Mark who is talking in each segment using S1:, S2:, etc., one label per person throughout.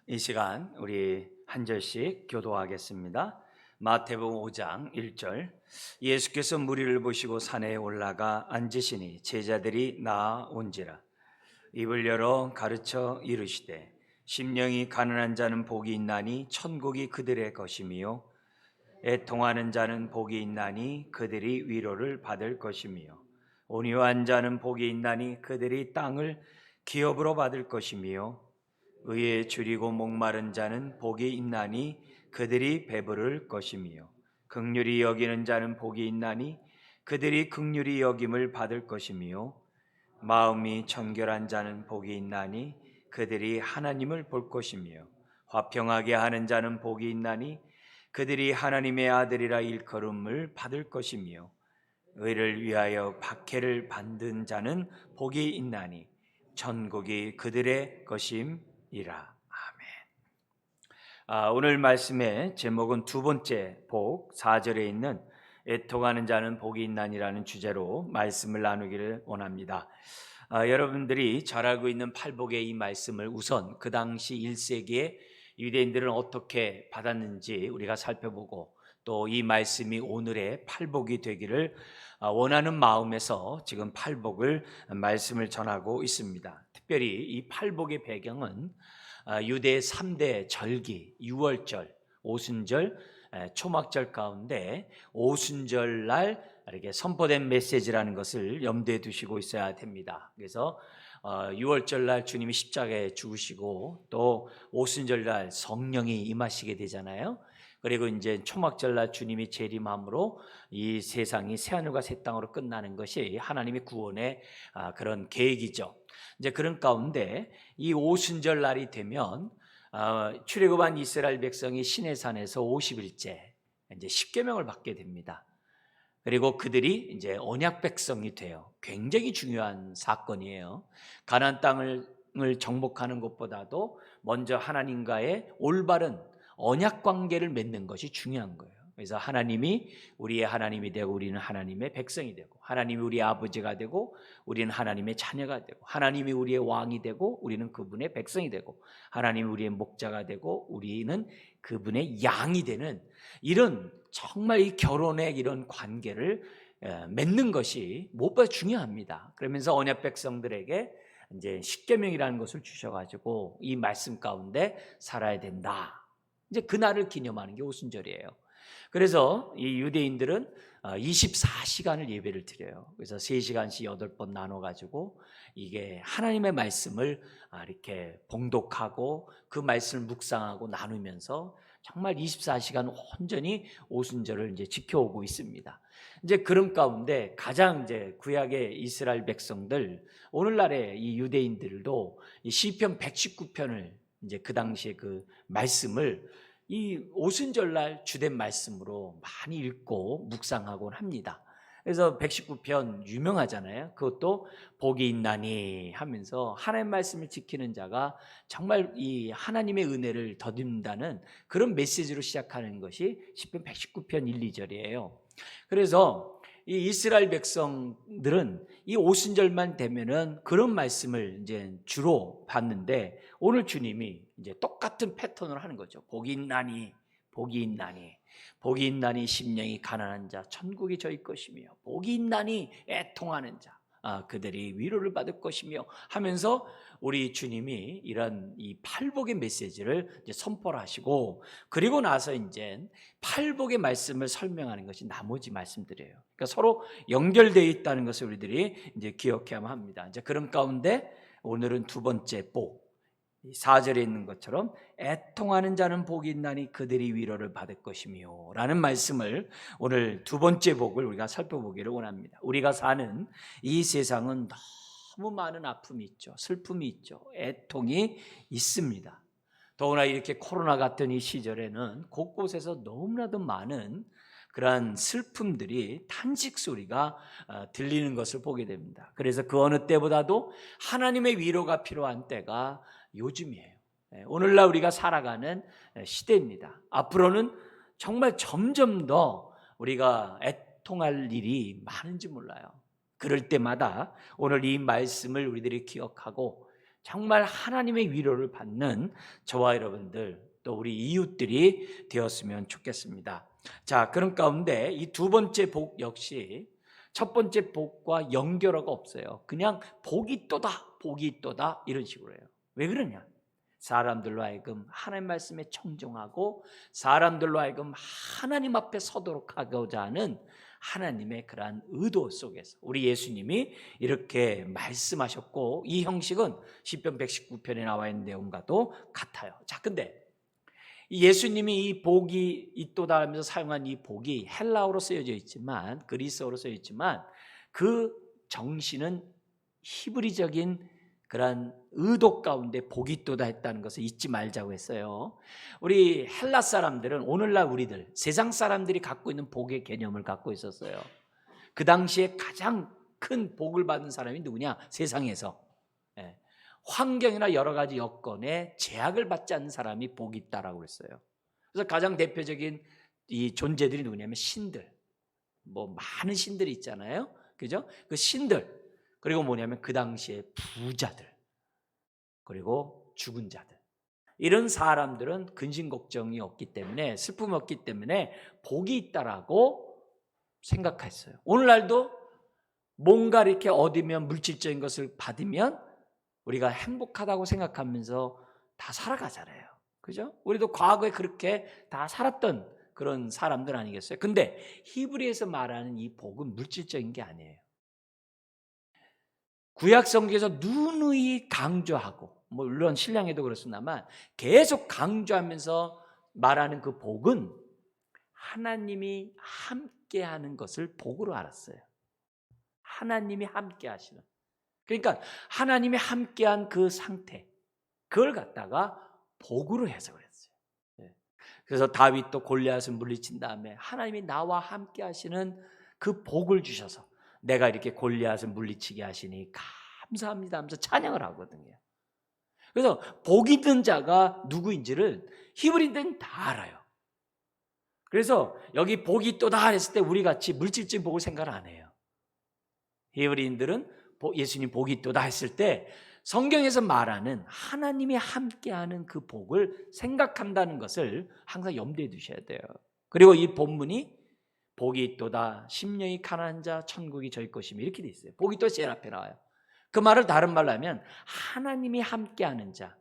S1: 이 시간 우리 한 절씩 교도하겠습니다. 마태복음 5장 1절. 예수께서 무리를 보시고 산에 올라가 앉으시니 제자들이 나아온지라. 입을 열어 가르쳐 이르시되 심령이 가난한 자는 복이 있나니 천국이 그들의 것이며 애통하는 자는 복이 있나니 그들이 위로를 받을 것이며 온유한 자는 복이 있나니 그들이 땅을 기업으로 받을 것이며 의에 줄이고 목마른 자는 복이 있나니 그들이 배부를 것이며 긍휼히 여기는 자는 복이 있나니 그들이 긍휼히 여김을 받을 것이며 마음이 청결한 자는 복이 있나니 그들이 하나님을 볼 것이며 화평하게 하는 자는 복이 있나니 그들이 하나님의 아들이라 일컬음을 받을 것이며 의를 위하여 박해를 받는 자는 복이 있나니 천국이 그들의 것임이라. 아멘. 오늘 말씀의 제목은 두 번째 복 4절에 있는 애통하는 자는 복이 있나니라는 주제로 말씀을 나누기를 원합니다. 여러분들이 잘 알고 있는 팔복의 이 말씀을 우선 그 당시 1세기에 유대인들은 어떻게 받았는지 우리가 살펴보고 또 이 말씀이 오늘의 팔복이 되기를 원하는 마음에서 지금 팔복을 말씀을 전하고 있습니다. 특별히 이 팔복의 배경은 유대 3대 절기, 유월절, 오순절, 초막절 가운데 오순절 날 이렇게 선포된 메시지라는 것을 염두에 두시고 있어야 됩니다. 그래서 유월절 날 주님이 십자가에 죽으시고 또 오순절 날 성령이 임하시게 되잖아요. 그리고 이제 초막절 날 주님이 재림함으로 이 세상이 새하늘과 새 땅으로 끝나는 것이 하나님의 구원의 그런 계획이죠. 이제 그런 가운데 이 오순절 날이 되면 출애굽한 이스라엘 백성이 시내산에서 50일째 이제 십계명을 받게 됩니다. 그리고 그들이 이제 언약 백성이 돼요. 굉장히 중요한 사건이에요. 가나안 땅을 정복하는 것보다도 먼저 하나님과의 올바른 언약 관계를 맺는 것이 중요한 거예요. 그래서 하나님이 우리의 하나님이 되고 우리는 하나님의 백성이 되고 하나님이 우리의 아버지가 되고 우리는 하나님의 자녀가 되고 하나님이 우리의 왕이 되고 우리는 그분의 백성이 되고 하나님이 우리의 목자가 되고 우리는 그분의 양이 되는 이런 정말 이 결혼의 이런 관계를 맺는 것이 무엇보다 중요합니다. 그러면서 언약 백성들에게 이제 십계명이라는 것을 주셔가지고 이 말씀 가운데 살아야 된다. 이제 그날을 기념하는 게 오순절이에요. 그래서 이 유대인들은 24시간을 예배를 드려요. 그래서 3시간씩 8번 나눠가지고 이게 하나님의 말씀을 이렇게 봉독하고 그 말씀을 묵상하고 나누면서 정말 24시간 온전히 오순절을 이제 지켜오고 있습니다. 이제 그런 가운데 가장 이제 구약의 이스라엘 백성들, 오늘날의 이 유대인들도 이 시편 119편을 이제 그 당시에 그 말씀을 이 오순절날 주된 말씀으로 많이 읽고 묵상하곤 합니다. 그래서 119편 유명하잖아요. 그것도 복이 있나니 하면서 하나님의 말씀을 지키는 자가 정말 이 하나님의 은혜를 더듬는다는 그런 메시지로 시작하는 것이 시편 119편 1, 2절이에요. 그래서 이 이스라엘 백성들은 이 오순절만 되면은 그런 말씀을 이제 주로 받는데 오늘 주님이 이제 똑같은 패턴을 하는 거죠. 복이 있나니, 복이 있나니, 복이 있나니 심령이 가난한 자 천국이 저희 것이며 복이 있나니 애통하는 자 그들이 위로를 받을 것이며 하면서 우리 주님이 이런 이 팔복의 메시지를 이제 선포를 하시고 그리고 나서 이제 팔복의 말씀을 설명하는 것이 나머지 말씀들이에요. 그러니까 서로 연결되어 있다는 것을 우리들이 이제 기억해야만 합니다. 이제 그런 가운데 오늘은 두 번째 복 4절에 있는 것처럼 애통하는 자는 복이 있나니 그들이 위로를 받을 것이며 라는 말씀을 오늘 두 번째 복을 우리가 살펴보기를 원합니다. 우리가 사는 이 세상은 너무 많은 아픔이 있죠. 슬픔이 있죠. 애통이 있습니다. 더구나 이렇게 코로나 같은 이 시절에는 곳곳에서 너무나도 많은 그러한 슬픔들이 탄식 소리가 들리는 것을 보게 됩니다. 그래서 그 어느 때보다도 하나님의 위로가 필요한 때가 요즘이에요. 오늘날 우리가 살아가는 시대입니다. 앞으로는 정말 점점 더 우리가 애통할 일이 많은지 몰라요. 그럴 때마다 오늘 이 말씀을 우리들이 기억하고 정말 하나님의 위로를 받는 저와 여러분들 또 우리 이웃들이 되었으면 좋겠습니다. 자, 그런 가운데 이 두 번째 복 역시 첫 번째 복과 연결어가 없어요. 그냥 복이 또다, 복이 또다 이런 식으로 해요. 왜 그러냐? 사람들로 하여금 하나님 말씀에 청종하고 사람들로 하여금 하나님 앞에 서도록 하고자 하는 하나님의 그러한 의도 속에서 우리 예수님이 이렇게 말씀하셨고, 이 형식은 시편 119편에 나와 있는 내용과도 같아요. 자, 근데 예수님이 이 복이 있도다 하면서 사용한 이 복이 헬라어로 쓰여져 있지만, 그리스어로 쓰여 있지만 그 정신은 히브리적인 그런 의도 가운데 복이 있도다 했다는 것을 잊지 말자고 했어요. 우리 헬라 사람들은 오늘날 우리들 세상 사람들이 갖고 있는 복의 개념을 갖고 있었어요. 그 당시에 가장 큰 복을 받은 사람이 누구냐? 세상에서 환경이나 여러 가지 여건에 제약을 받지 않는 사람이 복이 있다라고 그랬어요. 그래서 가장 대표적인 이 존재들이 누구냐면 신들, 뭐 많은 신들이 있잖아요, 그죠? 그 신들, 그리고 뭐냐면 그 당시에 부자들, 그리고 죽은 자들, 이런 사람들은 근심 걱정이 없기 때문에, 슬픔이 없기 때문에 복이 있다라고 생각했어요. 오늘날도 뭔가 이렇게 얻으면, 물질적인 것을 받으면 우리가 행복하다고 생각하면서 다 살아가잖아요, 그죠? 우리도 과거에 그렇게 다 살았던 그런 사람들 아니겠어요? 근데 히브리에서 말하는 이 복은 물질적인 게 아니에요. 구약 성경에서 누누이 강조하고, 물론 신약에도 그렇습니다만 계속 강조하면서 말하는 그 복은 하나님이 함께하는 것을 복으로 알았어요. 하나님이 함께하시는, 그러니까 하나님이 함께한 그 상태, 그걸 갖다가 복으로 해석을 했어요. 그래서 다윗도 골리앗을 물리친 다음에 하나님이 나와 함께하시는 그 복을 주셔서 내가 이렇게 골리앗을 물리치게 하시니 감사합니다 하면서 찬양을 하거든요. 그래서 복 있는 자가 누구인지를 히브리인들은 다 알아요. 그래서 여기 복이 있도다 했을 때 우리 같이 물질적인 복을 생각 안 해요. 히브리인들은 예수님 복이 있도다 했을 때 성경에서 말하는 하나님이 함께하는 그 복을 생각한다는 것을 항상 염두에 두셔야 돼요. 그리고 이 본문이 복이 있도다, 심령이 가난한 자 천국이 저희 것이며 이렇게 돼 있어요. 복이 또 제일 앞에 나와요. 그 말을 다른 말로 하면 하나님이 함께하는 자,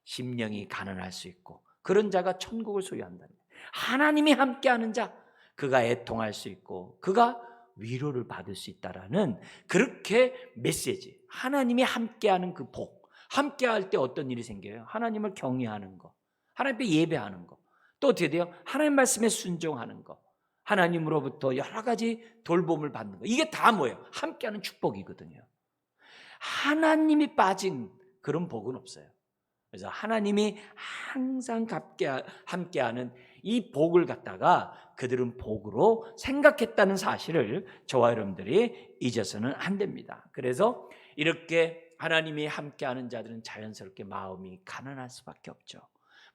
S1: 심령이 가난할 수 있고 그런 자가 천국을 소유한다는 거예요. 하나님이 함께하는 자, 그가 애통할 수 있고 그가 위로를 받을 수 있다라는 그렇게 메시지, 하나님이 함께하는 그 복, 함께할 때 어떤 일이 생겨요? 하나님을 경외하는 거, 하나님께 예배하는 거, 또 어떻게 돼요? 하나님 말씀에 순종하는 거, 하나님으로부터 여러 가지 돌봄을 받는 거, 이게 다 뭐예요? 함께하는 축복이거든요. 하나님이 빠진 그런 복은 없어요. 그래서 하나님이 항상 함께하는 이 복을 갖다가 그들은 복으로 생각했다는 사실을 저와 여러분들이 잊어서는 안 됩니다. 그래서 이렇게 하나님이 함께하는 자들은 자연스럽게 마음이 가난할 수밖에 없죠.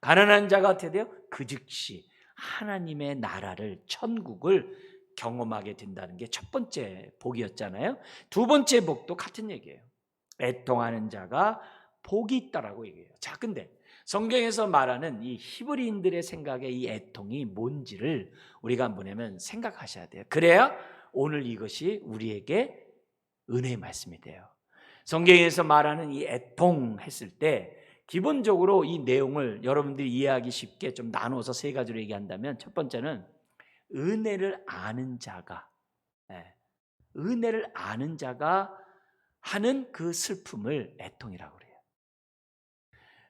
S1: 가난한 자가 어떻게 돼요? 그 즉시 하나님의 나라를, 천국을 경험하게 된다는 게 첫 번째 복이었잖아요. 두 번째 복도 같은 얘기예요. 애통하는 자가 복이 있다라고 얘기해요. 자, 근데 성경에서 말하는 이 히브리인들의 생각의 이 애통이 뭔지를 우리가 뭐냐면 생각하셔야 돼요. 그래야 오늘 이것이 우리에게 은혜의 말씀이 돼요. 성경에서 말하는 이 애통 했을 때 기본적으로 이 내용을 여러분들이 이해하기 쉽게 좀 나눠서 세 가지로 얘기한다면, 첫 번째는 은혜를 아는 자가, 은혜를 아는 자가 하는 그 슬픔을 애통이라고 그래요.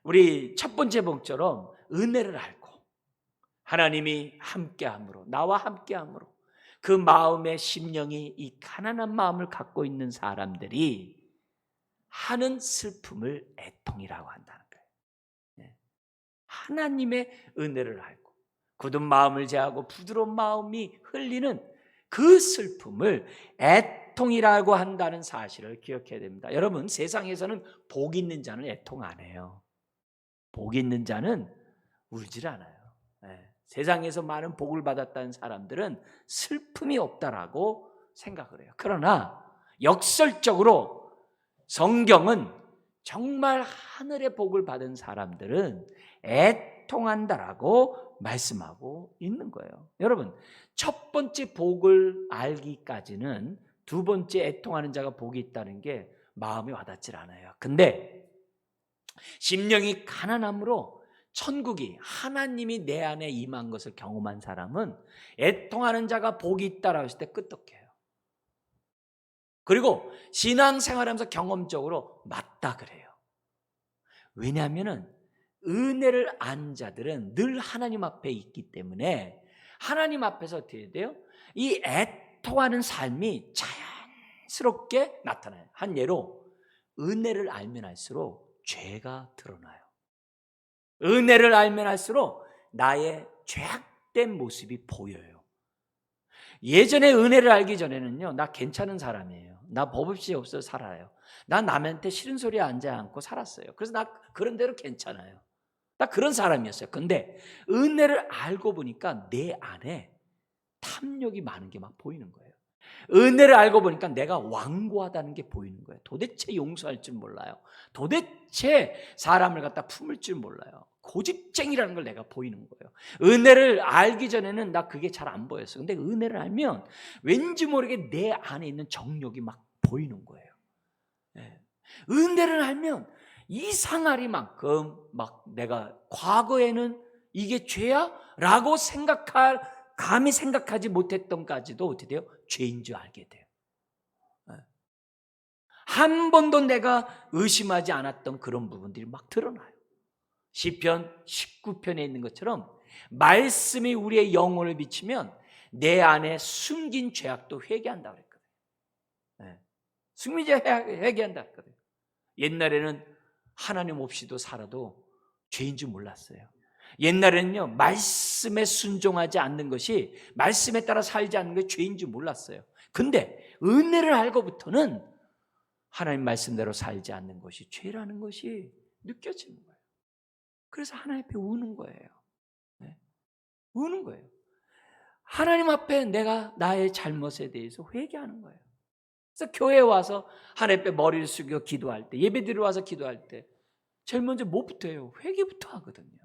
S1: 우리 첫 번째 복처럼 은혜를 알고 하나님이 함께함으로, 나와 함께함으로 그 마음의 심령이 이 가난한 마음을 갖고 있는 사람들이 하는 슬픔을 애통이라고 한다는 거예요. 하나님의 은혜를 알고 굳은 마음을 제하고 부드러운 마음이 흘리는 그 슬픔을 애통이라고 한다는 사실을 기억해야 됩니다. 여러분, 세상에서는 복 있는 자는 애통 안 해요. 복 있는 자는 울질 않아요. 세상에서 많은 복을 받았다는 사람들은 슬픔이 없다라고 생각을 해요. 그러나 역설적으로 성경은 정말 하늘의 복을 받은 사람들은 애통한다라고 말씀하고 있는 거예요. 여러분, 첫 번째 복을 알기까지는 두 번째 애통하는 자가 복이 있다는 게 마음에 와닿질 않아요. 근데 심령이 가난함으로 천국이 하나님이 내 안에 임한 것을 경험한 사람은 애통하는 자가 복이 있다라고 했을 때 끄떡해요. 그리고 신앙생활하면서 경험적으로 맞다 그래요. 왜냐하면 은혜를 안 자들은 늘 하나님 앞에 있기 때문에 하나님 앞에서 어떻게 돼요? 이 애통하는 삶이 자연스럽게 나타나요. 한 예로 은혜를 알면 알수록 죄가 드러나요. 은혜를 알면 알수록 나의 죄악된 모습이 보여요. 예전에 은혜를 알기 전에는요, 나 괜찮은 사람이에요. 나 법 없이 없어 살아요. 나 남한테 싫은 소리에 앉지 않고 살았어요. 그래서 나 그런 대로 괜찮아요. 나 그런 사람이었어요. 근데 은혜를 알고 보니까 내 안에 탐욕이 많은 게 막 보이는 거예요. 은혜를 알고 보니까 내가 완고하다는 게 보이는 거예요. 도대체 용서할 줄 몰라요. 도대체 사람을 갖다 품을 줄 몰라요. 고집쟁이라는 걸 내가 보이는 거예요. 은혜를 알기 전에는 나 그게 잘 안 보였어요. 근데 은혜를 알면 왠지 모르게 내 안에 있는 정욕이 막 보이는 거예요. 네. 은혜를 알면 이상하리만큼 막 내가 과거에는 이게 죄야? 라고 감히 생각하지 못했던까지도 어떻게 돼요? 죄인 줄 알게 돼요. 한 번도 내가 의심하지 않았던 그런 부분들이 막 드러나요. 시편 19편에 있는 것처럼 말씀이 우리의 영혼을 비치면 내 안에 숨긴 죄악도 회개한다고 그랬거든요. 숨긴 죄악 회개한다고 그랬거든요. 옛날에는 하나님 없이도 살아도 죄인 줄 몰랐어요. 옛날에는요, 말씀에 순종하지 않는 것이, 말씀에 따라 살지 않는 것이 죄인 줄 몰랐어요. 근데 은혜를 알고부터는 하나님 말씀대로 살지 않는 것이 죄라는 것이 느껴지는 거예요. 그래서 하나님 앞에 우는 거예요. 네. 우는 거예요. 하나님 앞에 내가 나의 잘못에 대해서 회개하는 거예요. 그래서 교회에 와서 하나님 앞에 머리를 숙여 기도할 때, 예배드리러 와서 기도할 때 제일 먼저 뭐부터 해요? 회개부터 하거든요.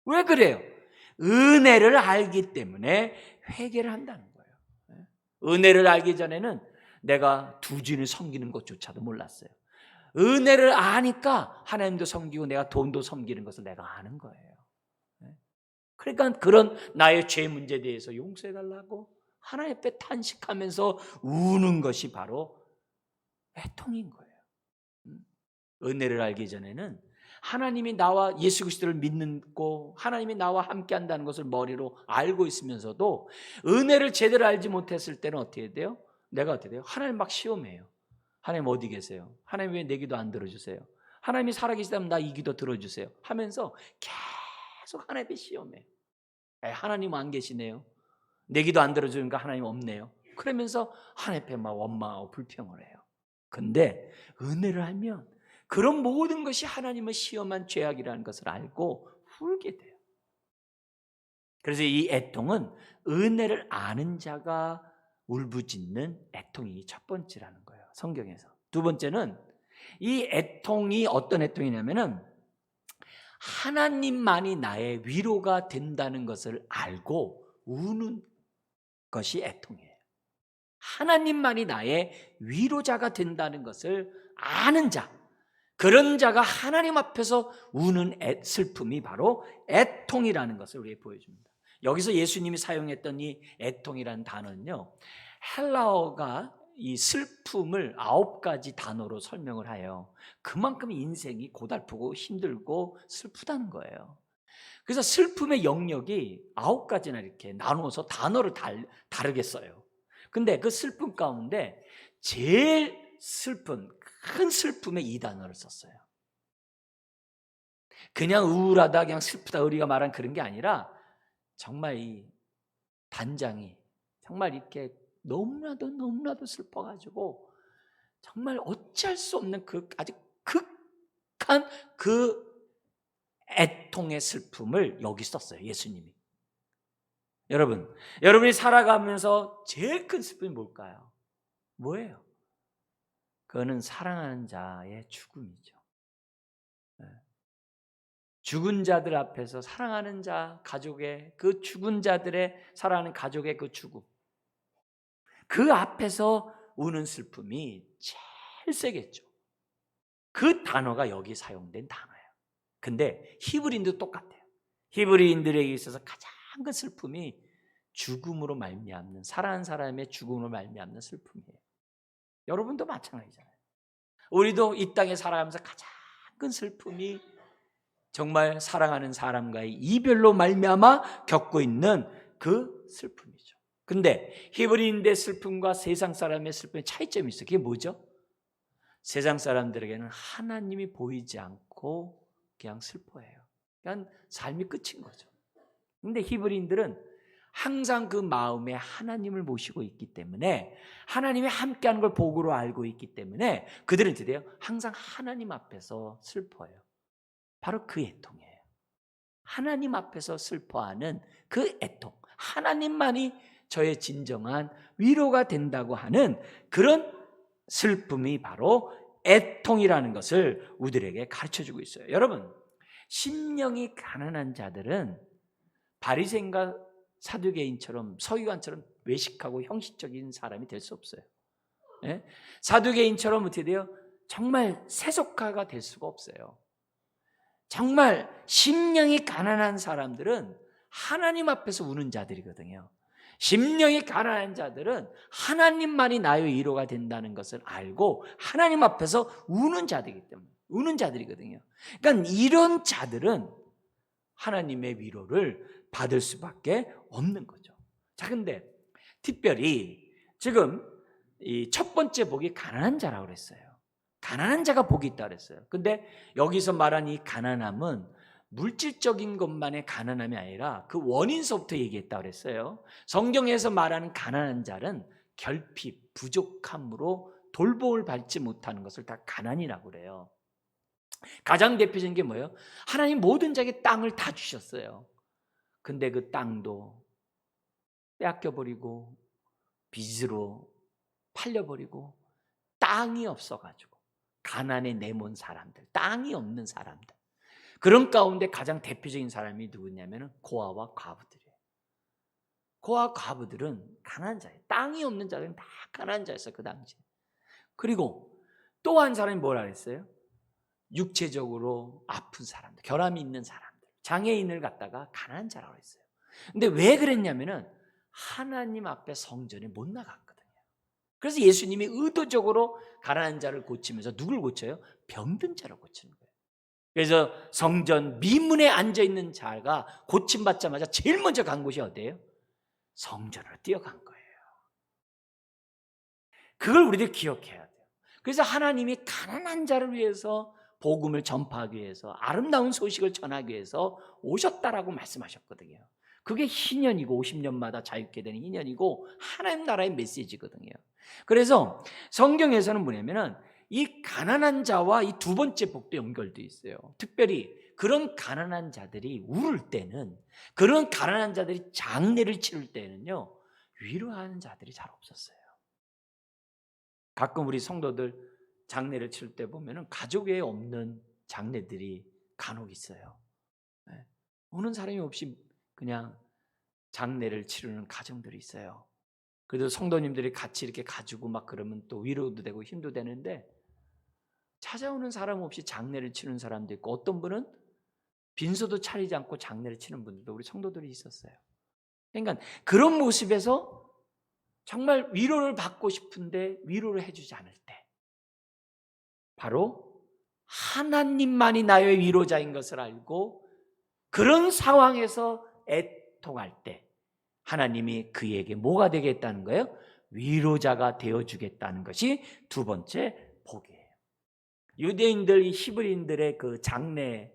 S1: 왜 그래요? 은혜를 알기 때문에 회개를 한다는 거예요. 은혜를 알기 전에는 내가 두 주인을 섬기는 것조차도 몰랐어요. 은혜를 아니까 하나님도 섬기고 내가 돈도 섬기는 것을 내가 아는 거예요. 그러니까 그런 나의 죄 문제에 대해서 용서해달라고 하나님 앞에 탄식하면서 우는 것이 바로 애통인 거예요. 은혜를 알기 전에는 하나님이 나와 예수 그리스도를 믿고 하나님이 나와 함께 한다는 것을 머리로 알고 있으면서도 은혜를 제대로 알지 못했을 때는 어떻게 돼요? 내가 어떻게 돼요? 하나님 막 시험해요. 하나님 어디 계세요? 하나님 왜 내 기도 안 들어주세요? 하나님이 살아계시다면 나 이 기도 들어주세요 하면서 계속 하나님 앞에 시험해요. 하나님 안 계시네요. 내 기도 안 들어주니까 하나님 없네요. 그러면서 하나님 앞에 막 원망하고 불평을 해요. 근데 은혜를 알면 그런 모든 것이 하나님을 시험한 죄악이라는 것을 알고 풀게 돼요. 그래서 이 애통은 은혜를 아는 자가 울부짖는 애통이 첫 번째라는 거예요. 성경에서. 두 번째는 이 애통이 어떤 애통이냐면은 하나님만이 나의 위로가 된다는 것을 알고 우는 것이 애통이에요. 하나님만이 나의 위로자가 된다는 것을 아는 자, 그런 자가 하나님 앞에서 우는 슬픔이 바로 애통이라는 것을 우리에게 보여줍니다. 여기서 예수님이 사용했던 이 애통이라는 단어는요, 헬라어가 이 슬픔을 9가지 단어로 설명을 해요. 그만큼 인생이 고달프고 힘들고 슬프다는 거예요. 그래서 슬픔의 영역이 9가지나 이렇게 나누어서 단어를 다르게 써요. 근데 그 슬픔 가운데 제일 슬픈 큰 슬픔의 이 단어를 썼어요. 그냥 우울하다, 그냥 슬프다 우리가 말한 그런 게 아니라 정말 이 단장이 정말 이렇게 너무나도 슬퍼가지고 정말 어찌할 수 없는 그 아주 극한 그 애통의 슬픔을 여기 썼어요, 예수님이. 여러분이 살아가면서 제일 큰 슬픔이 뭘까요? 뭐예요? 그거는 사랑하는 자의 죽음이죠. 죽은 자들 앞에서 사랑하는 자, 가족의 그 죽은 자들의 사랑하는 가족의 그 죽음, 그 앞에서 우는 슬픔이 제일 세겠죠. 그 단어가 여기 사용된 단어예요. 근데 히브리인도 똑같아요. 히브리인들에게 있어서 가장 큰 슬픔이 죽음으로 말미암는, 사랑하는 사람의 죽음으로 말미암는 슬픔이에요. 여러분도 마찬가지잖아요. 우리도 이 땅에 살아가면서 가장 큰 슬픔이 정말 사랑하는 사람과의 이별로 말미암아 겪고 있는 그 슬픔이죠. 근데 히브리인의 슬픔과 세상 사람의 슬픔의 차이점이 있어요. 그게 뭐죠? 세상 사람들에게는 하나님이 보이지 않고 그냥 슬퍼해요. 그냥 삶이 끝인 거죠. 근데 히브리인들은 항상 그 마음에 하나님을 모시고 있기 때문에, 하나님이 함께하는 걸 복으로 알고 있기 때문에 그들은 어떻게 돼요? 항상 하나님 앞에서 슬퍼해요. 바로 그 애통이에요. 하나님 앞에서 슬퍼하는 그 애통, 하나님만이 저의 진정한 위로가 된다고 하는 그런 슬픔이 바로 애통이라는 것을 우리들에게 가르쳐주고 있어요. 여러분, 심령이 가난한 자들은 바리새인과 사두개인처럼, 서기관처럼 외식하고 형식적인 사람이 될 수 없어요. 예? 사두개인처럼 어떻게 돼요? 정말 세속화가 될 수가 없어요. 정말 심령이 가난한 사람들은 하나님 앞에서 우는 자들이거든요. 심령이 가난한 자들은 하나님만이 나의 위로가 된다는 것을 알고 하나님 앞에서 우는 자들이기 때문에, 우는 자들이거든요. 그러니까 이런 자들은 하나님의 위로를 받을 수밖에 없는 거죠. 자, 근데 특별히 지금 이 첫 번째 복이 가난한 자라고 그랬어요. 가난한 자가 복이 있다 그랬어요. 근데 여기서 말한 이 가난함은 물질적인 것만의 가난함이 아니라 그 원인서부터 얘기했다 그랬어요. 성경에서 말하는 가난한 자는 결핍, 부족함으로 돌봄을 받지 못하는 것을 다 가난이라고 그래요. 가장 대표적인 게 뭐예요? 하나님 모든 자에게 땅을 다 주셨어요. 근데 그 땅도 빼앗겨버리고 빚으로 팔려버리고 땅이 없어가지고 가난에 내몬 사람들, 땅이 없는 사람들, 그런 가운데 가장 대표적인 사람이 누구냐면 고아와 과부들이에요. 고아 과부들은 가난한 자예요. 땅이 없는 자들은 다 가난한 자였어요, 그 당시에. 그리고 또 한 사람이 뭐라 그랬어요? 육체적으로 아픈 사람들, 결함이 있는 사람들, 장애인을 갖다가 가난한 자라고 했어요. 근데 왜 그랬냐면은 하나님 앞에 성전에 못 나갔거든요. 그래서 예수님이 의도적으로 가난한 자를 고치면서 누굴 고쳐요? 병든 자를 고치는 거예요. 그래서 성전 미문에 앉아 있는 자가 고침받자마자 제일 먼저 간 곳이 어디예요? 성전으로 뛰어간 거예요. 그걸 우리들 기억해야 돼요. 그래서 하나님이 가난한 자를 위해서 복음을 전파하기 위해서, 아름다운 소식을 전하기 위해서 오셨다라고 말씀하셨거든요. 그게 희년이고 50년마다 자유케 되는 희년이고 하나님 나라의 메시지거든요. 그래서 성경에서는 뭐냐면은 이 가난한 자와 이 두 번째 복도 연결되어 있어요. 특별히 그런 가난한 자들이 울을 때는, 그런 가난한 자들이 장례를 치를 때는요, 위로하는 자들이 잘 없었어요. 가끔 우리 성도들 장례를 치를 때 보면은 가족에 없는 장례들이 간혹 있어요. 오는 사람이 없이 그냥 장례를 치르는 가정들이 있어요. 그래도 성도님들이 같이 이렇게 가지고 막 그러면 또 위로도 되고 힘도 되는데, 찾아오는 사람 없이 장례를 치는 사람도 있고, 어떤 분은 빈소도 차리지 않고 장례를 치는 분들도 우리 성도들이 있었어요. 그러니까 그런 모습에서 정말 위로를 받고 싶은데 위로를 해주지 않을 때, 바로 하나님만이 나의 위로자인 것을 알고 그런 상황에서 애통할 때 하나님이 그에게 뭐가 되겠다는 거예요? 위로자가 되어주겠다는 것이 두 번째 복이에요. 유대인들, 이 히브리인들의 그 장래의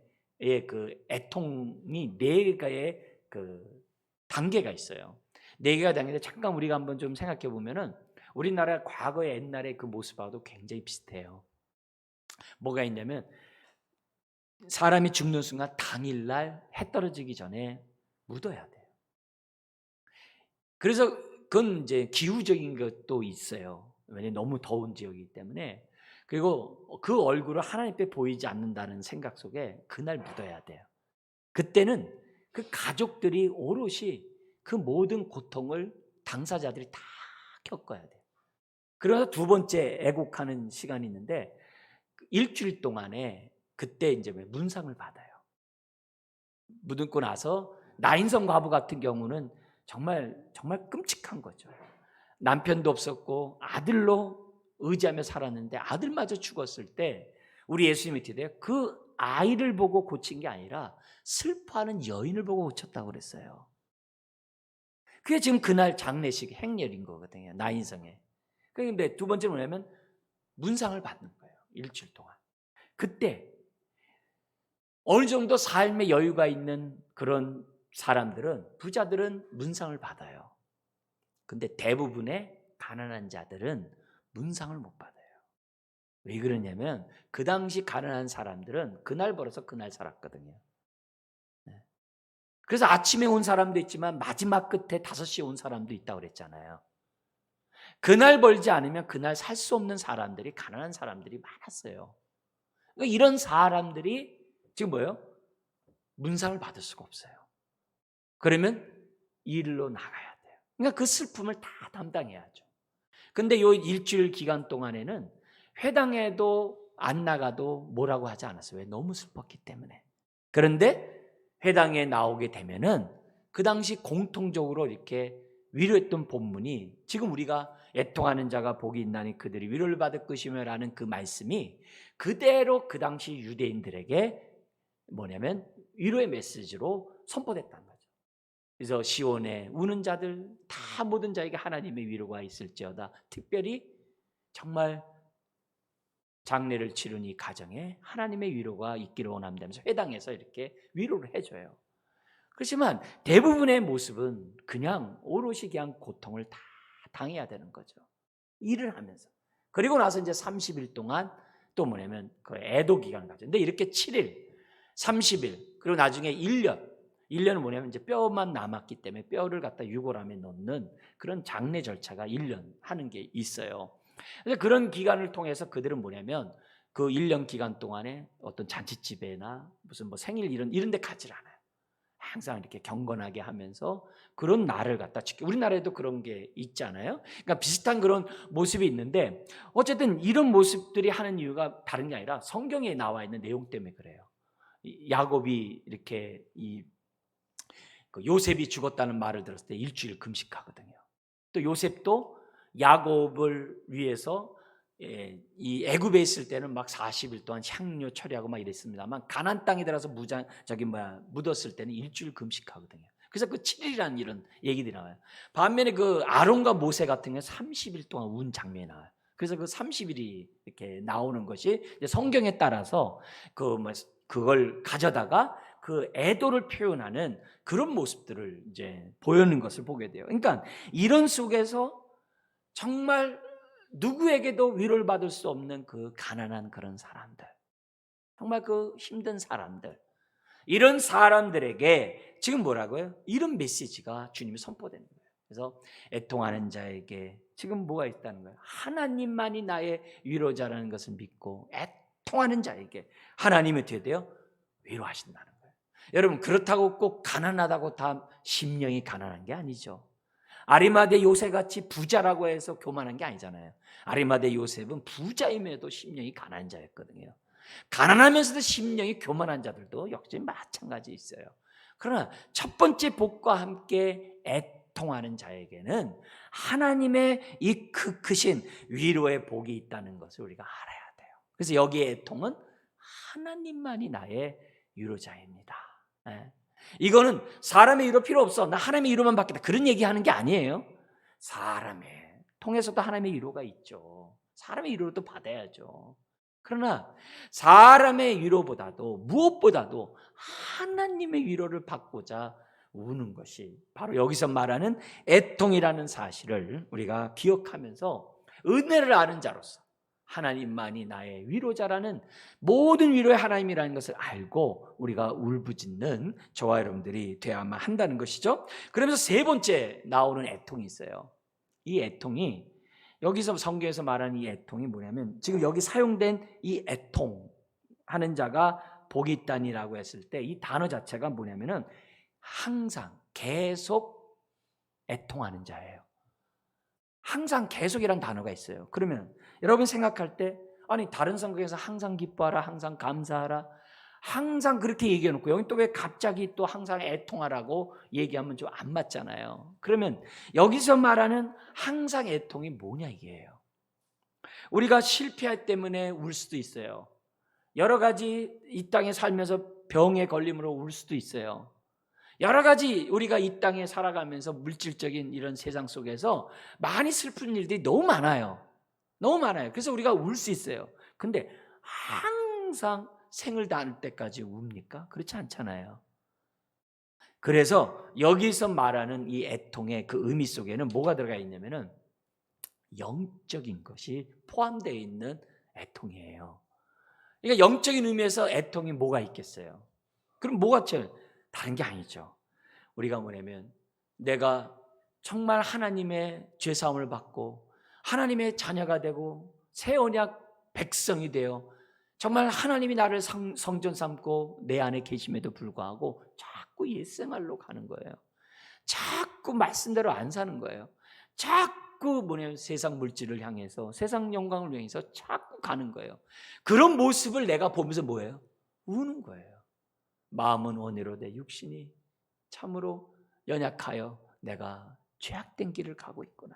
S1: 그 애통이 네 개의 그 단계가 있어요. 네 개가 단계인데 잠깐 우리가 한번 좀 생각해 보면은 우리나라 과거의 옛날의 그 모습하고도 굉장히 비슷해요. 뭐가 있냐면 사람이 죽는 순간 당일날 해 떨어지기 전에 묻어야 돼요. 그래서 그건 이제 기후적인 것도 있어요. 왜냐하면 너무 더운 지역이기 때문에. 그리고 그 얼굴을 하나님 앞에 보이지 않는다는 생각 속에 그날 묻어야 돼요. 그때는 그 가족들이 오롯이 그 모든 고통을 당사자들이 다 겪어야 돼요. 그래서 두 번째 애곡하는 시간이 있는데 일주일 동안에 그때 이제 문상을 받아요. 묻고 나서 나인성 과부 같은 경우는 정말 끔찍한 거죠. 남편도 없었고 아들로 의지하며 살았는데 아들마저 죽었을 때 우리 예수님이 어떻게 돼요? 그 아이를 보고 고친 게 아니라 슬퍼하는 여인을 보고 고쳤다고 그랬어요. 그게 지금 그날 장례식 행렬인 거거든요. 나인성에. 그런데 두 번째는 뭐냐면 문상을 받는 거예요. 일주일 동안. 그때 어느 정도 삶의 여유가 있는 그런 사람들은, 부자들은 문상을 받아요. 근데 대부분의 가난한 자들은 문상을 못 받아요. 왜 그러냐면 그 당시 가난한 사람들은 그날 벌어서 그날 살았거든요. 그래서 아침에 온 사람도 있지만 마지막 끝에 5시에 온 사람도 있다고 그랬잖아요. 그날 벌지 않으면 그날 살 수 없는 사람들이, 가난한 사람들이 많았어요. 그러니까 이런 사람들이 지금 뭐예요? 문상을 받을 수가 없어요. 그러면 일로 나가야 돼요. 그러니까 그 슬픔을 다 담당해야죠. 근데 요 일주일 기간 동안에는 회당에도 안 나가도 뭐라고 하지 않았어요. 왜? 너무 슬펐기 때문에. 그런데 회당에 나오게 되면은 그 당시 공통적으로 이렇게 위로했던 본문이, 지금 우리가 애통하는 자가 복이 있나니 그들이 위로를 받을 것이며라는 그 말씀이 그대로 그 당시 유대인들에게 뭐냐면 위로의 메시지로 선포됐다는 거죠. 그래서 시온에 우는 자들 다 모든 자에게 하나님의 위로가 있을지어다. 특별히 정말 장례를 치른 이 가정에 하나님의 위로가 있기를 원한다면서 회당에서 이렇게 위로를 해줘요. 그렇지만 대부분의 모습은 그냥 오롯이 그냥 고통을 다 당해야 되는 거죠. 일을 하면서. 그리고 나서 이제 30일 동안 또 뭐냐면 그 애도 기간을 가죠. 근데 이렇게 7일, 30일, 그리고 나중에 1년. 1년은 뭐냐면 이제 뼈만 남았기 때문에 뼈를 갖다 유골함에 넣는 그런 장례 절차가 1년 하는 게 있어요. 그래서 그런 기간을 통해서 그들은 뭐냐면 그 1년 기간 동안에 어떤 잔치집에나 무슨 뭐 생일 이런 데 가지 않아요. 항상 이렇게 경건하게 하면서 그런 날을 갖다 지켜. 우리나라에도 그런 게 있잖아요. 그러니까 비슷한 그런 모습이 있는데 어쨌든 이런 모습들이 하는 이유가 다른 게 아니라 성경에 나와 있는 내용 때문에 그래요. 야곱이 이렇게 요셉이 죽었다는 말을 들었을 때 일주일 금식하거든요. 또 요셉도 야곱을 위해서 이 애굽에 있을 때는 막 40일 동안 향료 처리하고 막 이랬습니다만 가나안 땅에 들어서 묻었을 때는 일주일 금식하거든요. 그래서 그 7일이라는 이런 얘기들이 나와요. 반면에 그 아론과 모세 같은 경우는 30일 동안 운 장면이 나와요. 그래서 그 30일이 이렇게 나오는 것이 성경에 따라서 그걸 가져다가 그 애도를 표현하는 그런 모습들을 이제 보여는 것을 보게 돼요. 그러니까 이런 속에서 정말 누구에게도 위로를 받을 수 없는 그 가난한 그런 사람들, 정말 그 힘든 사람들, 이런 사람들에게 지금 뭐라고요? 이런 메시지가 주님이 선포되는 거예요. 그래서 애통하는 자에게 지금 뭐가 있다는 거예요? 하나님만이 나의 위로자라는 것을 믿고 애통하는 자에게 하나님이 어떻게 돼요? 위로하신다는 거예요. 여러분, 그렇다고 꼭 가난하다고 다 심령이 가난한 게 아니죠. 아리마대 요셉같이 부자라고 해서 교만한 게 아니잖아요. 아리마대 요셉은 부자임에도 심령이 가난한 자였거든요. 가난하면서도 심령이 교만한 자들도 역시 마찬가지 있어요. 그러나 첫 번째 복과 함께 애통하는 자에게는 하나님의 이 크신 위로의 복이 있다는 것을 우리가 알아야 돼요. 그래서 여기에 애통은 하나님만이 나의 위로자입니다. 이거는 사람의 위로 필요 없어, 나 하나님의 위로만 받겠다, 그런 얘기하는 게 아니에요. 사람의 통해서도 하나님의 위로가 있죠. 사람의 위로도 받아야죠. 그러나 사람의 위로보다도 무엇보다도 하나님의 위로를 받고자 우는 것이 바로 여기서 말하는 애통이라는 사실을 우리가 기억하면서 은혜를 아는 자로서 하나님만이 나의 위로자라는, 모든 위로의 하나님이라는 것을 알고 우리가 울부짖는 저와 여러분들이 되어야만 한다는 것이죠. 그러면서 세 번째 나오는 애통이 있어요. 이 애통이, 여기서 성경에서 말하는 이 애통이 뭐냐면 지금 여기 사용된 이 애통 하는 자가 복이 있다니라고 했을 때 이 단어 자체가 뭐냐면은 항상 계속 애통하는 자예요. 항상 계속이란 단어가 있어요. 그러면 여러분 생각할 때 아니 다른 성경에서 항상 기뻐하라, 항상 감사하라, 항상 그렇게 얘기해 놓고 여기 또 왜 갑자기 또 항상 애통하라고 얘기하면 좀 안 맞잖아요. 그러면 여기서 말하는 항상 애통이 뭐냐 이게요. 우리가 실패할 때문에 울 수도 있어요. 여러 가지 이 땅에 살면서 병에 걸림으로 울 수도 있어요. 여러 가지 우리가 이 땅에 살아가면서 물질적인 이런 세상 속에서 많이 슬픈 일들이 너무 많아요. 너무 많아요. 그래서 우리가 울 수 있어요. 근데 항상 생을 다할 때까지 웁니까? 그렇지 않잖아요. 그래서 여기서 말하는 이 애통의 그 의미 속에는 뭐가 들어가 있냐면은 영적인 것이 포함되어 있는 애통이에요. 그러니까 영적인 의미에서 애통이 뭐가 있겠어요? 그럼 뭐가 제일 다른 게 아니죠. 우리가 뭐냐면 내가 정말 하나님의 죄사함을 받고 하나님의 자녀가 되고 새 언약 백성이 되어 정말 하나님이 나를 성전 삼고 내 안에 계심에도 불구하고 자꾸 옛생활로 가는 거예요. 자꾸 말씀대로 안 사는 거예요. 자꾸 뭐냐면 세상 물질을 향해서 세상 영광을 향해서 자꾸 가는 거예요. 그런 모습을 내가 보면서 뭐예요? 우는 거예요. 마음은 원이로되 육신이 참으로 연약하여 내가 죄악된 길을 가고 있구나.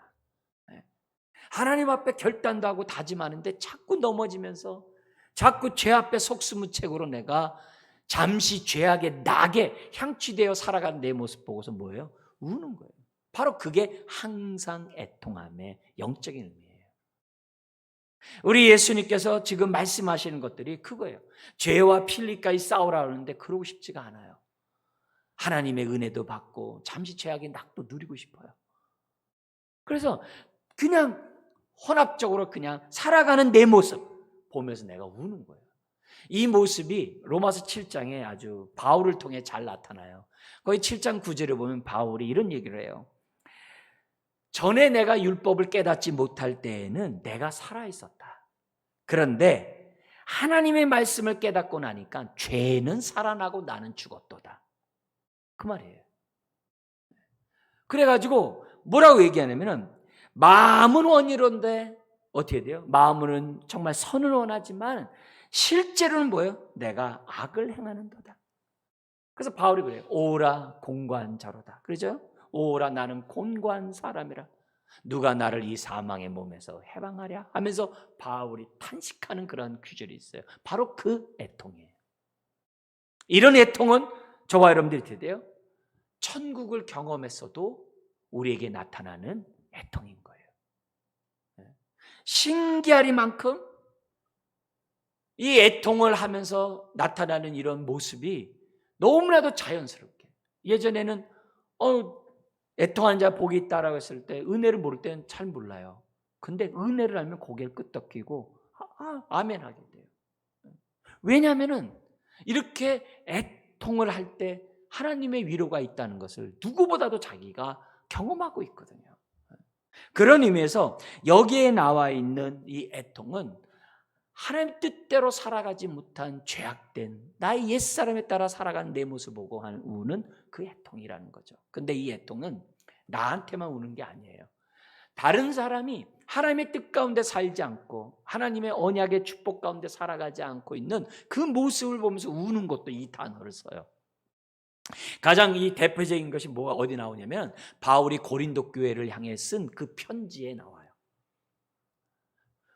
S1: 하나님 앞에 결단도 하고 다짐하는데 자꾸 넘어지면서 자꾸 죄 앞에 속수무책으로 내가 잠시 죄악의 낙에 향취되어 살아가는 내 모습 보고서 뭐예요? 우는 거예요. 바로 그게 항상 애통함의 영적인 의미예요. 우리 예수님께서 지금 말씀하시는 것들이 그거예요. 죄와 필리까지 싸우라 하는데 그러고 싶지가 않아요. 하나님의 은혜도 받고 잠시 죄악의 낙도 누리고 싶어요. 그래서 그냥 혼합적으로 그냥 살아가는 내 모습 보면서 내가 우는 거예요. 이 모습이 로마서 7장에 아주 바울을 통해 잘 나타나요. 거기 7장 9절에 보면 바울이 이런 얘기를 해요. 전에 내가 율법을 깨닫지 못할 때에는 내가 살아있었다. 그런데 하나님의 말씀을 깨닫고 나니까 죄는 살아나고 나는 죽었도다. 그 말이에요. 그래가지고 뭐라고 얘기하냐면은 마음은 원이로인데 어떻게 돼요? 마음은 정말 선을 원하지만 실제로는 뭐예요? 내가 악을 행하는도다. 그래서 바울이 그래요. 오라 공고한자로다. 그러죠? 오라 나는 곤고한 사람이라. 누가 나를 이 사망의 몸에서 해방하랴 하면서 바울이 탄식하는 그런 구절이 있어요. 바로 그 애통이에요. 이런 애통은 저와 여러분들이 어떻게 돼요? 천국을 경험했어도 우리에게 나타나는 애통인 거예요. 신기하리만큼 이 애통을 하면서 나타나는 이런 모습이 너무나도 자연스럽게 예전에는 애통하는 자 복이 있다라고 했을 때 은혜를 모를 때는 잘 몰라요. 근데 은혜를 알면 고개를 끄덕이고 아멘 하게 돼요. 왜냐하면 이렇게 애통을 할 때 하나님의 위로가 있다는 것을 누구보다도 자기가 경험하고 있거든요. 그런 의미에서 여기에 나와 있는 이 애통은 하나님 뜻대로 살아가지 못한 죄악된 나의 옛사람에 따라 살아가는 내 모습 보고 하는 우는 그 애통이라는 거죠. 근데 이 애통은 나한테만 우는 게 아니에요. 다른 사람이 하나님의 뜻 가운데 살지 않고 하나님의 언약의 축복 가운데 살아가지 않고 있는 그 모습을 보면서 우는 것도 이 단어를 써요. 가장 이 대표적인 것이 뭐가 어디 나오냐면 바울이 고린도 교회를 향해 쓴 그 편지에 나와요.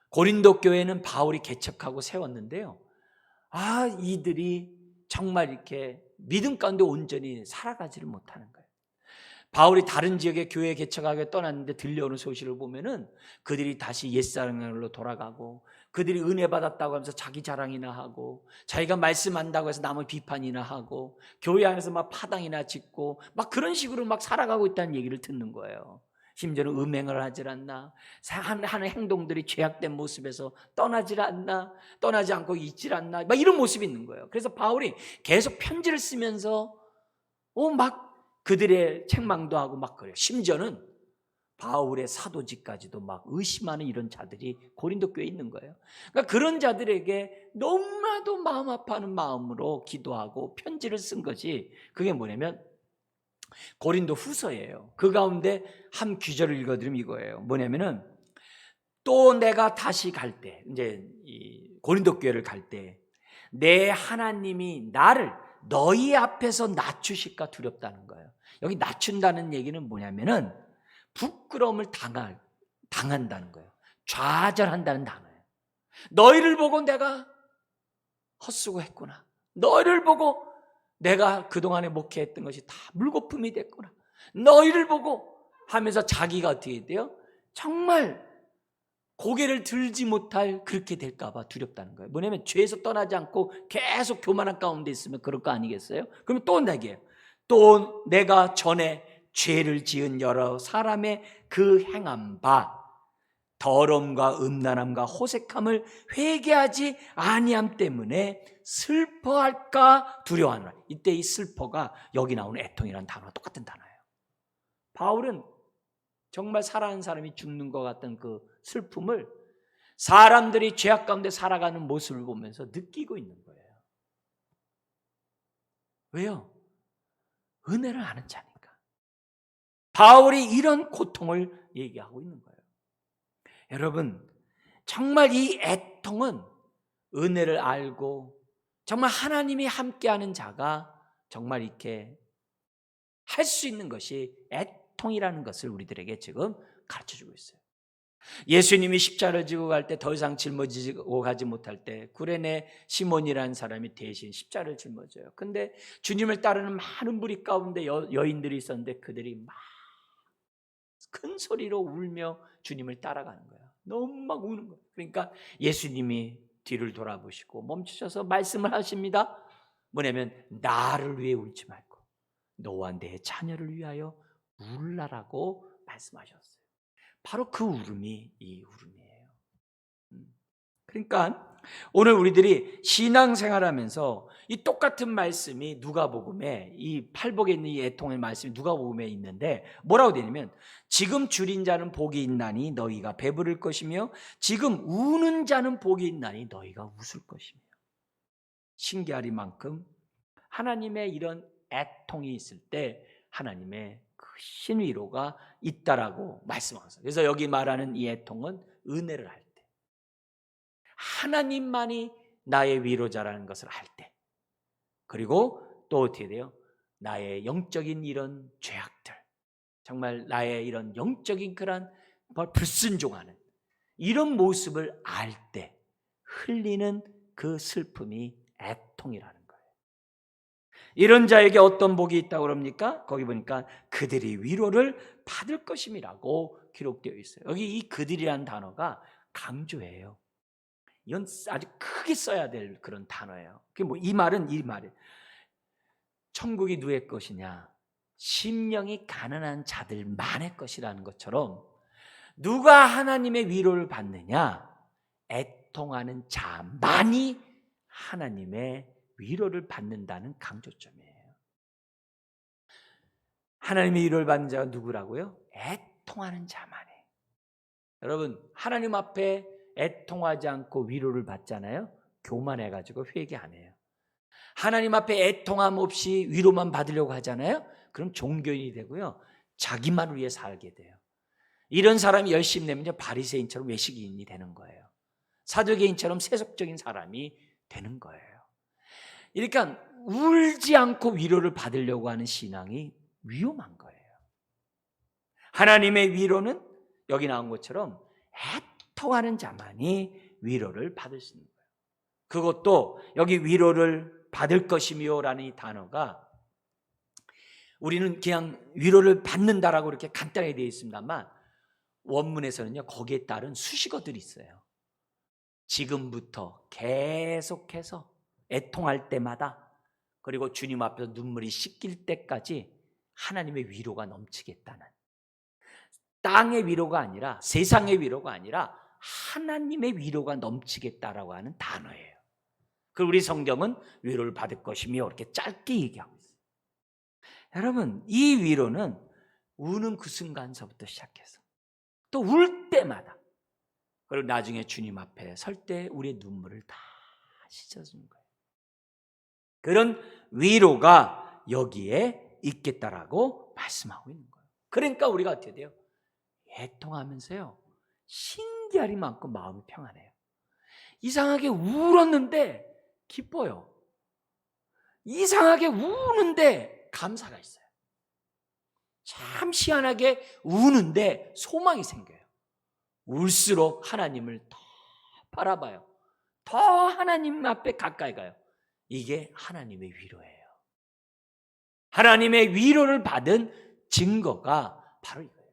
S1: 고린도 교회는 바울이 개척하고 세웠는데요. 이들이 정말 이렇게 믿음 가운데 온전히 살아가지를 못하는 거예요. 바울이 다른 지역에 교회 개척하게 떠났는데 들려오는 소식을 보면은 그들이 다시 옛사람으로 돌아가고 그들이 은혜 받았다고 하면서 자기 자랑이나 하고 자기가 말씀 안다고 해서 남을 비판이나 하고 교회 안에서 막 파당이나 짓고 막 그런 식으로 막 살아가고 있다는 얘기를 듣는 거예요. 심지어는 음행을 하질 않나 하는 행동들이 죄악된 모습에서 떠나질 않나 떠나지 않고 있질 않나 막 이런 모습이 있는 거예요. 그래서 바울이 계속 편지를 쓰면서 막 그들의 책망도 하고 막 그래요. 심지어는 바울의 사도직까지도 막 의심하는 이런 자들이 고린도 교회에 있는 거예요. 그러니까 그런 자들에게 너무나도 마음 아파하는 마음으로 기도하고 편지를 쓴 것이, 그게 뭐냐면 고린도 후서예요. 그 가운데 한 구절을 읽어드리면 이거예요. 뭐냐면은, 또 내가 다시 갈 때, 이제 이 고린도 교회를 갈 때, 내 하나님이 나를 너희 앞에서 낮추실까 두렵다는 거예요. 여기 낮춘다는 얘기는 뭐냐면은 부끄러움을 당한다는 거예요. 좌절한다는 단어예요. 너희를 보고 내가 헛수고했구나. 너희를 보고 내가 그동안에 목회했던 것이 다 물거품이 됐구나. 너희를 보고 하면서 자기가 어떻게 돼요? 정말 고개를 들지 못할 그렇게 될까 봐 두렵다는 거예요. 뭐냐면 죄에서 떠나지 않고 계속 교만한 가운데 있으면 그럴 거 아니겠어요? 그러면 또 내게, 또 내가 전에 죄를 지은 여러 사람의 그 행한 바 더러움과 음란함과 호색함을 회개하지 아니함 때문에 슬퍼할까 두려워하노라. 이때 이 슬퍼가 여기 나오는 애통이라는 단어와 똑같은 단어예요. 바울은 정말 사랑하는 사람이 죽는 것 같던 그 슬픔을 사람들이 죄악 가운데 살아가는 모습을 보면서 느끼고 있는 거예요. 왜요? 은혜를 아는 자니까. 바울이 이런 고통을 얘기하고 있는 거예요. 여러분, 정말 이 애통은 은혜를 알고 정말 하나님이 함께하는 자가 정말 이렇게 할 수 있는 것이 애통이라는 것을 우리들에게 지금 가르쳐주고 있어요. 예수님이 십자가를 지고 갈 때 더 이상 짊어지고 가지 못할 때 구레네 시몬이라는 사람이 대신 십자가를 짊어져요. 근데 주님을 따르는 많은 무리 가운데 여인들이 있었는데 그들이 막 큰 소리로 울며 주님을 따라가는 거예요. 너무 막 우는 거예요. 그러니까 예수님이 뒤를 돌아보시고 멈추셔서 말씀을 하십니다. 뭐냐면 나를 위해 울지 말고 너와 내 자녀를 위하여 울라라고 말씀하셨어요. 바로 그 울음이 이 울음이에요. 그러니까 오늘 우리들이 신앙생활하면서 이 똑같은 말씀이 누가복음에, 이 팔복에 있는 이 애통의 말씀이 누가복음에 있는데 뭐라고 되냐면, 지금 줄인 자는 복이 있나니 너희가 배부를 것이며 지금 우는 자는 복이 있나니 너희가 웃을 것이며. 신기하리만큼 하나님의 이런 애통이 있을 때 하나님의 크신 위로가 있다라고 말씀하셨어요. 그래서 여기 말하는 이 애통은 은혜를 할 때, 하나님만이 나의 위로자라는 것을 알 때, 그리고 또 어떻게 돼요? 나의 영적인 이런 죄악들, 정말 나의 이런 영적인 그런 불순종하는 이런 모습을 알 때 흘리는 그 슬픔이 애통이라는 거예요. 이런 자에게 어떤 복이 있다고 그럽니까? 거기 보니까 그들이 위로를 받을 것임이라고 기록되어 있어요. 여기 이 그들이라는 단어가 강조해요. 이건 아주 크게 써야 될 그런 단어예요. 그게 뭐 이 말은 이 말이에요. 천국이 누구의 것이냐? 심령이 가난한 자들만의 것이라는 것처럼 누가 하나님의 위로를 받느냐? 애통하는 자만이 하나님의 위로를 받는다는 강조점이에요. 하나님의 위로를 받는 자가 누구라고요? 애통하는 자만이. 여러분, 하나님 앞에 애통하지 않고 위로를 받잖아요. 교만해가지고 회개 안 해요. 하나님 앞에 애통함 없이 위로만 받으려고 하잖아요. 그럼 종교인이 되고요, 자기만 위해 살게 돼요. 이런 사람이 열심히 내면 바리새인처럼 외식인이 되는 거예요. 사두개인처럼 세속적인 사람이 되는 거예요. 그러니까 울지 않고 위로를 받으려고 하는 신앙이 위험한 거예요. 하나님의 위로는 여기 나온 것처럼 애통하는 자만이 위로를 받을 수 있는 거예요. 그것도 여기 위로를 받을 것이며라는 이 단어가, 우리는 그냥 위로를 받는다라고 이렇게 간단하게 되어 있습니다만 원문에서는요, 거기에 따른 수식어들이 있어요. 지금부터 계속해서 애통할 때마다, 그리고 주님 앞에서 눈물이 씻길 때까지 하나님의 위로가 넘치겠다는, 땅의 위로가 아니라, 세상의 위로가 아니라 하나님의 위로가 넘치겠다라고 하는 단어예요. 그리고 우리 성경은 위로를 받을 것이며 이렇게 짧게 얘기하고 있어요. 여러분, 이 위로는 우는 그 순간서부터 시작해서 또 울 때마다, 그리고 나중에 주님 앞에 설 때 우리의 눈물을 다 씻어주는 거예요. 그런 위로가 여기에 있겠다라고 말씀하고 있는 거예요. 그러니까 우리가 어떻게 돼요? 애통하면서요, 신기하리 많고 마음이 평안해요. 이상하게 울었는데 기뻐요. 이상하게 우는데 감사가 있어요. 참 희한하게 우는데 소망이 생겨요. 울수록 하나님을 더 바라봐요. 더 하나님 앞에 가까이 가요. 이게 하나님의 위로예요. 하나님의 위로를 받은 증거가 바로 이거예요.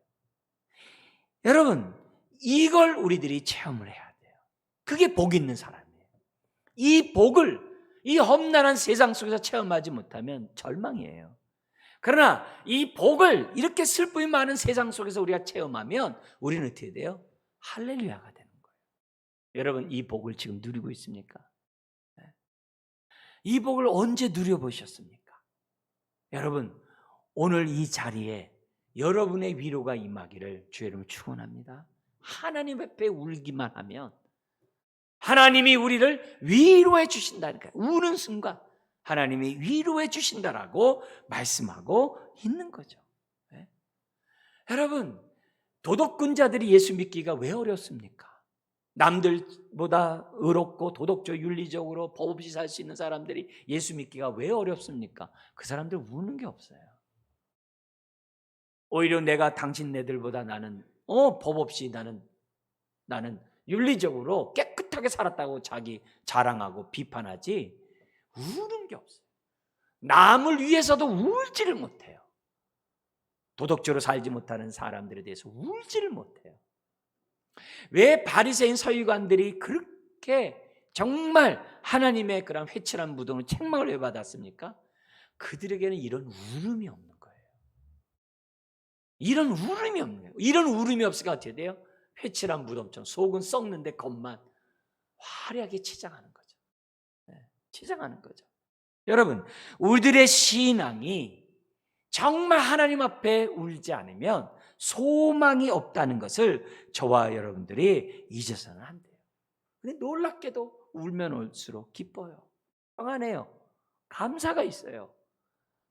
S1: 여러분, 이걸 우리들이 체험을 해야 돼요. 그게 복 있는 사람이에요. 이 복을 이 험난한 세상 속에서 체험하지 못하면 절망이에요. 그러나 이 복을 이렇게 슬픔이 많은 세상 속에서 우리가 체험하면 우리는 어떻게 돼요? 할렐루야가 되는 거예요. 여러분, 이 복을 지금 누리고 있습니까? 이 복을 언제 누려보셨습니까? 여러분, 오늘 이 자리에 여러분의 위로가 임하기를 주의 이름으로 축원합니다. 하나님 앞에 울기만 하면 하나님이 우리를 위로해 주신다니까요. 우는 순간 하나님이 위로해 주신다라고 말씀하고 있는 거죠. 네? 여러분, 도덕군자들이 예수 믿기가 왜 어렵습니까? 남들보다 의롭고 도덕적 윤리적으로 법 없이 살 수 있는 사람들이 예수 믿기가 왜 어렵습니까? 그 사람들 우는 게 없어요. 오히려 내가 당신네들보다 나는 법 없이 나는 윤리적으로 깨끗하게 살았다고 자기 자랑하고 비판하지 우는 게 없어요. 남을 위해서도 울지를 못해요. 도덕적으로 살지 못하는 사람들에 대해서 울지를 못해요. 왜 바리새인 서기관들이 그렇게 정말 하나님의 그런 회칠한 무덤으로 책망을 왜 받았습니까? 그들에게는 이런 울음이 없는 거예요. 이런 울음이 없는 거예요. 이런 울음이 없으니까 어떻게 돼요? 회칠한 무덤처럼 속은 썩는데 겉만 화려하게 치장하는 거죠. 치장하는 거죠. 여러분, 우리들의 신앙이 정말 하나님 앞에 울지 않으면 소망이 없다는 것을 저와 여러분들이 잊어서는 안 돼요. 근데 놀랍게도 울면 울수록 기뻐요. 평안해요. 감사가 있어요.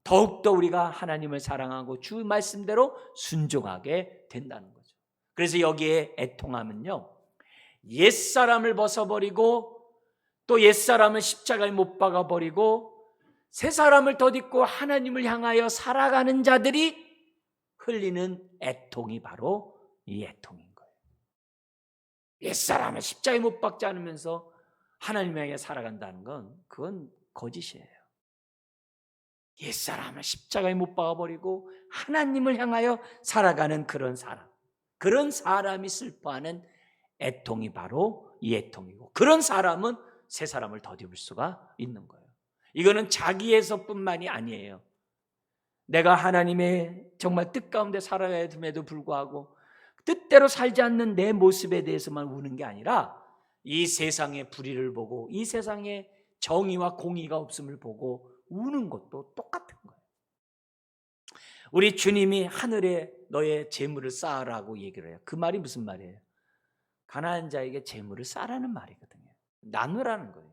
S1: 더욱더 우리가 하나님을 사랑하고 주 말씀대로 순종하게 된다는 거죠. 그래서 여기에 애통하면요, 옛사람을 벗어버리고 또 옛사람을 십자가에 못 박아버리고 새 사람을 덧입고 하나님을 향하여 살아가는 자들이 흘리는 애통이 바로 이 애통인 거예요. 옛사람을 십자가에 못 박지 않으면서 하나님을 향해 살아간다는 건 그건 거짓이에요. 옛사람을 십자가에 못 박아버리고 하나님을 향하여 살아가는 그런 사람이 슬퍼하는 애통이 바로 이 애통이고, 그런 사람은 새 사람을 덧입을 수가 있는 거예요. 이거는 자기에서뿐만이 아니에요. 내가 하나님의 정말 뜻 가운데 살아야 됨에도 불구하고 뜻대로 살지 않는 내 모습에 대해서만 우는 게 아니라 이 세상의 불의를 보고 이 세상에 정의와 공의가 없음을 보고 우는 것도 똑같은 거예요. 우리 주님이 하늘에 너의 재물을 쌓으라고 얘기를 해요. 그 말이 무슨 말이에요? 가난한 자에게 재물을 쌓으라는 말이거든요. 나누라는 거예요.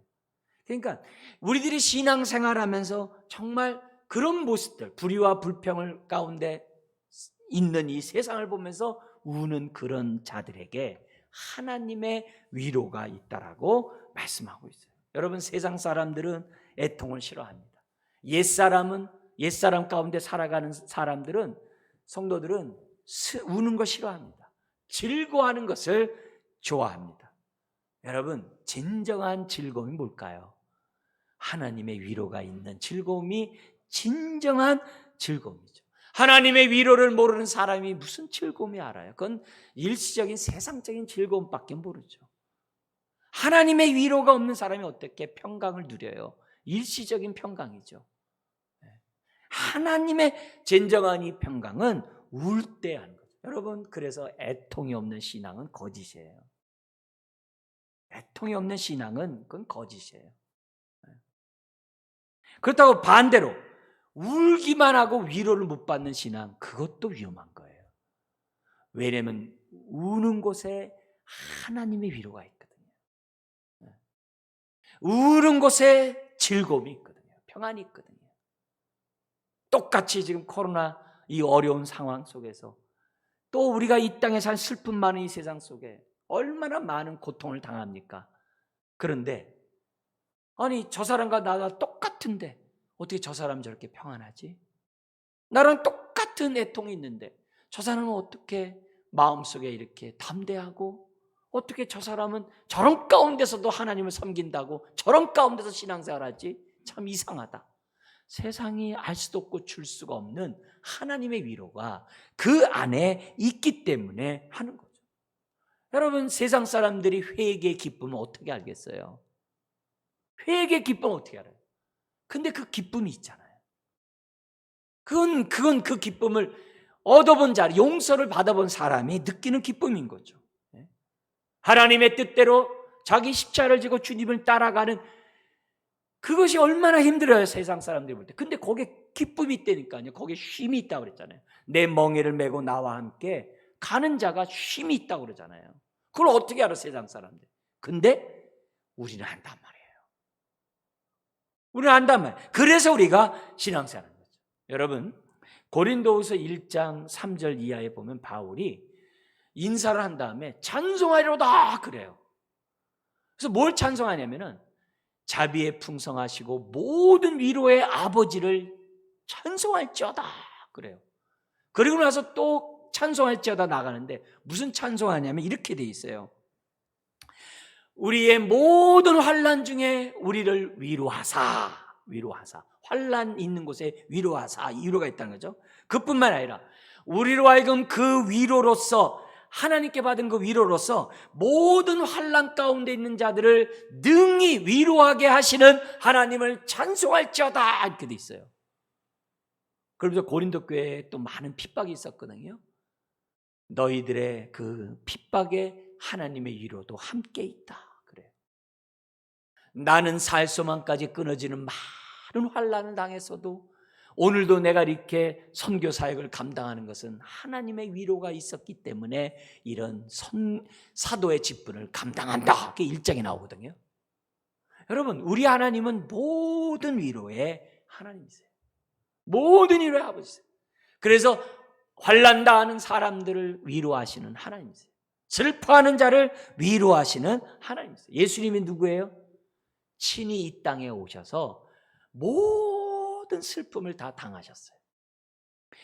S1: 그러니까 우리들이 신앙생활하면서 정말 그런 모습들, 불의와 불평을 가운데 있는 이 세상을 보면서 우는 그런 자들에게 하나님의 위로가 있다라고 말씀하고 있어요. 여러분, 세상 사람들은 애통을 싫어합니다. 옛사람 가운데 살아가는 사람들은, 성도들은 우는 거 싫어합니다. 즐거워하는 것을 좋아합니다. 여러분, 진정한 즐거움이 뭘까요? 하나님의 위로가 있는 즐거움이 진정한 즐거움이죠. 하나님의 위로를 모르는 사람이 무슨 즐거움이 알아요? 그건 일시적인 세상적인 즐거움밖에 모르죠. 하나님의 위로가 없는 사람이 어떻게 평강을 누려요? 일시적인 평강이죠. 하나님의 진정한 이 평강은 울 때 하는 거죠. 여러분, 그래서 애통이 없는 신앙은 거짓이에요. 애통이 없는 신앙은 그건 거짓이에요. 그렇다고 반대로 울기만 하고 위로를 못 받는 신앙, 그것도 위험한 거예요. 왜냐하면 우는 곳에 하나님의 위로가 있거든요. 우는 곳에 즐거움이 있거든요. 평안이 있거든요. 똑같이 지금 코로나 이 어려운 상황 속에서 또 우리가 이 땅에 산 슬픔 많은 이 세상 속에 얼마나 많은 고통을 당합니까? 그런데 아니 저 사람과 나가 똑같은데 어떻게 저 사람 저렇게 평안하지? 나랑 똑같은 애통이 있는데 저 사람은 어떻게 마음속에 이렇게 담대하고 어떻게 저 사람은 저런 가운데서도 하나님을 섬긴다고 저런 가운데서 신앙생활하지? 참 이상하다. 세상이 알 수도 없고 줄 수가 없는 하나님의 위로가 그 안에 있기 때문에 하는 거죠. 여러분 세상 사람들이 회개의 기쁨을 어떻게 알겠어요? 회개의 기쁨을 어떻게 알아요? 근데 그 기쁨이 있잖아요. 그건 그 기쁨을 얻어본 자, 용서를 받아본 사람이 느끼는 기쁨인 거죠. 하나님의 뜻대로 자기 십자가를 지고 주님을 따라가는 그것이 얼마나 힘들어요, 세상 사람들이 볼 때. 근데 거기에 기쁨이 있다니까요. 거기에 쉼이 있다고 그랬잖아요. 내 멍에를 메고 나와 함께 가는 자가 쉼이 있다고 그러잖아요. 그걸 어떻게 알아, 세상 사람들. 근데 우리는 안단 말이에요. 우리는 안단 말이에요. 그래서 우리가 신앙생활하는 거죠. 여러분, 고린도후서 1장 3절 이하에 보면 바울이 인사를 한 다음에 찬송하리로다 그래요. 그래서 뭘 찬송하냐면은 자비에 풍성하시고 모든 위로의 아버지를 찬송할지어다 그래요. 그리고 나서 또 찬송할지어다 나가는데 무슨 찬송하냐면 이렇게 돼 있어요. 우리의 모든 환난 중에 우리를 위로하사 환난 있는 곳에 위로하사 위로가 있다는 거죠. 그뿐만 아니라 우리로 하여금 그 위로로서 하나님께 받은 그 위로로서 모든 환난 가운데 있는 자들을 능히 위로하게 하시는 하나님을 찬송할지어다 이렇게 돼 있어요. 그러면서 고린도 교회에 또 많은 핍박이 있었거든요. 너희들의 그 핍박에 하나님의 위로도 함께 있다 그래요. 나는 살 소망까지 끊어지는 많은 환난을 당했어도 오늘도 내가 이렇게 선교 사역을 감당하는 것은 하나님의 위로가 있었기 때문에 이런 사도의 직분을 감당한다. 그게 1장에 나오거든요. 여러분, 우리 하나님은 모든 위로의 하나님이세요. 모든 위로의 아버지세요. 그래서 환난 당하는 사람들을 위로하시는 하나님이세요. 슬퍼하는 자를 위로하시는 하나님이세요. 예수님이 누구예요? 친히 이 땅에 오셔서 모든 슬픔을 다 당하셨어요.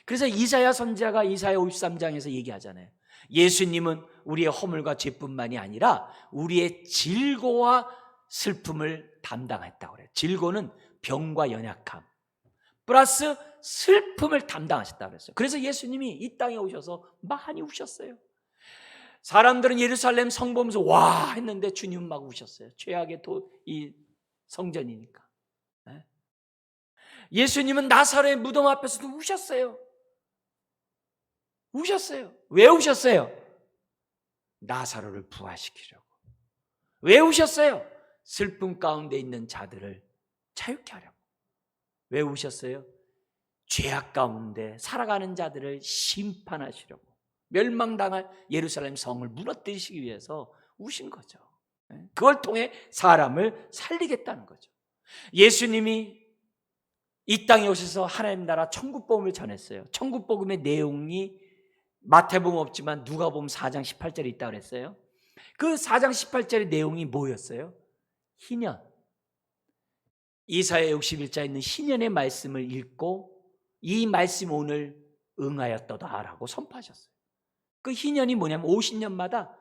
S1: 그래서 이사야 선지자가 이사야 53장에서 얘기하잖아요. 예수님은 우리의 허물과 죄뿐만이 아니라 우리의 질고와 슬픔을 담당했다고 그래요. 질고는 병과 연약함 플러스 슬픔을 담당하셨다고 그랬어요. 그래서 예수님이 이 땅에 오셔서 많이 우셨어요. 사람들은 예루살렘 성 보면서 와 했는데 주님은 막 우셨어요. 최악의 이 성전이니까. 예수님은 나사로의 무덤 앞에서도 우셨어요. 우셨어요. 왜 우셨어요? 나사로를 부활시키려고. 왜 우셨어요? 슬픔 가운데 있는 자들을 자유케 하려고. 왜 우셨어요? 죄악 가운데 살아가는 자들을 심판하시려고. 멸망당할 예루살렘 성을 무너뜨리시기 위해서 우신 거죠. 그걸 통해 사람을 살리겠다는 거죠. 예수님이 이 땅에 오셔서 하나님 나라 천국복음을 전했어요. 천국복음의 내용이 마태복음 없지만 누가복음 4장 18절에 있다고 그랬어요. 그 4장 18절의 내용이 뭐였어요? 희년. 이사야 61장에 있는 희년의 말씀을 읽고 이 말씀 오늘 응하였도다라고 선포하셨어요. 그 희년이 뭐냐면 50년마다